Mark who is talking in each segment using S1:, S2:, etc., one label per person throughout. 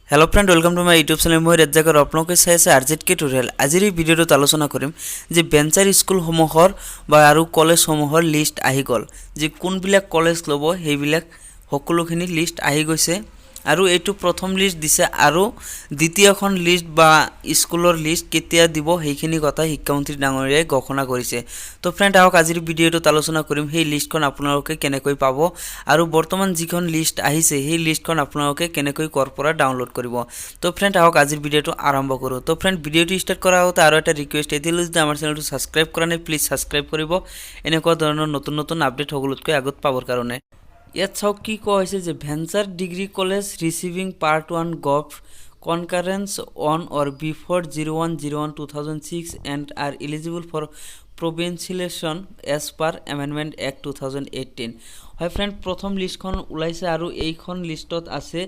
S1: Hello friend welcome to my YouTube channel. मैं रेजाकर आपलोके चाই আছে আরজেড টিউটোৰিয়েল। আজিৰ এই ভিডিঅ'টোত আলোচনা কৰিম যে বেঞ্চাৰ স্কুলসমূহৰ বা আৰু কলেজসমূহৰ লিষ্ট আহি গ'ল, যে কোনবিলাক কলেজ ল'ব সেইবিলাক সকলোখিনি লিষ্ট আহি গৈছে আৰু এইটো প্ৰথম লিষ্ট দিছে আৰু দ্বিতীয়খন লিষ্ট বা স্কুলৰ লিষ্ট কেতিয়া দিব সেইখিনি কথা শিক্ষামন্ত্ৰী ডাঙৰীয়াই ঘোষণা কৰিছে। তো ফ্ৰেন্ড আহক আজিৰ ভিডিঅ'টোত আলোচনা কৰিম সেই লিষ্টখন আপোনালোকে কেনেকৈ পাব আৰু বৰ্তমান যিখন লিষ্ট আহিছে সেই লিষ্টখন আপোনালোকে কেনেকৈ কৰ পৰা ডাউনলোড কৰিব। তো ফ্ৰেন্ড আহক আজিৰ ভিডিঅ'টো আৰম্ভ কৰোঁ। তো ফ্ৰেন্ড ভিডিঅ'টো ষ্টাৰ্ট কৰাৰ আগতে আৰু এটা ৰিকুৱেষ্ট, এতিয়ালৈ যদি আমাৰ চেনেলটো ছাবস্ক্ৰাইব কৰা নাই প্লিজ ছাবস্ক্ৰাইব কৰিব এনেকুৱা ধৰণৰ নতুন নতুন আপডেট সকলোতকৈ আগত পাবৰ কাৰণে। ইয়াত চাওক কি কোৱা হৈছে যে venture degree college receiving part 1 gov concurrence on or before 01/01/2006 and are eligible for provincialization as per Amendment Act 2018। হয় ফ্ৰেন্ড, প্ৰথম লিষ্টখন ওলাইছে আৰু এইখন লিষ্টত আছে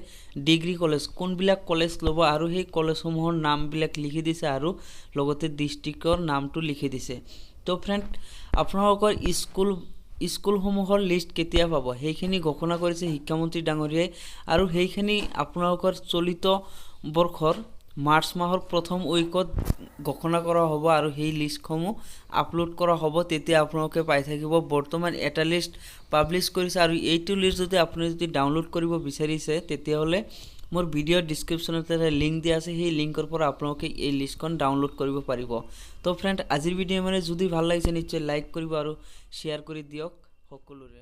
S1: ডিগ্ৰী কলেজ, কোনবিলাক কলেজ ল'ব আৰু সেই কলেজসমূহৰ নামবিলাক লিখি দিছে আৰু লগতে ডিষ্ট্ৰিক্টৰ নামটো লিখি দিছে। তো ফ্ৰেন্ড আপোনালোকৰ স্কুলসমূহৰ লিষ্ট কেতিয়া পাব সেইখিনি ঘোষণা কৰিছে শিক্ষামন্ত্ৰী ডাঙৰীয়াই আৰু সেইখিনি আপোনালোকৰ চলিত বৰ্ষৰ মাৰ্চ মাহৰ প্ৰথম উইকত ঘোষণা কৰা হ'ব আৰু সেই লিষ্টসমূহ আপলোড কৰা হ'ব। তেতিয়া আপোনালোকে পাই থাকিব। বৰ্তমান এটা লিষ্ট পাব্লিছ কৰিছে আৰু এইটো লিষ্ট যদি আপুনি ডাউনলোড কৰিব বিচাৰিছে তেতিয়াহ'লে মোৰ ভিডিঅ'ৰ ডিছক্ৰিপশ্যনত এটা লিংক দিয়া আছে, সেই লিংকৰ পৰা আপোনালোকে এই লিষ্টখন ডাউনলোড কৰিব পাৰিব। তো ফ্ৰেণ্ড আজিৰ ভিডিঅ' যদি ভাল লাগিছে নিশ্চয় লাইক কৰিব আৰু শ্বেয়াৰ কৰি দিয়ক সকলোৰে।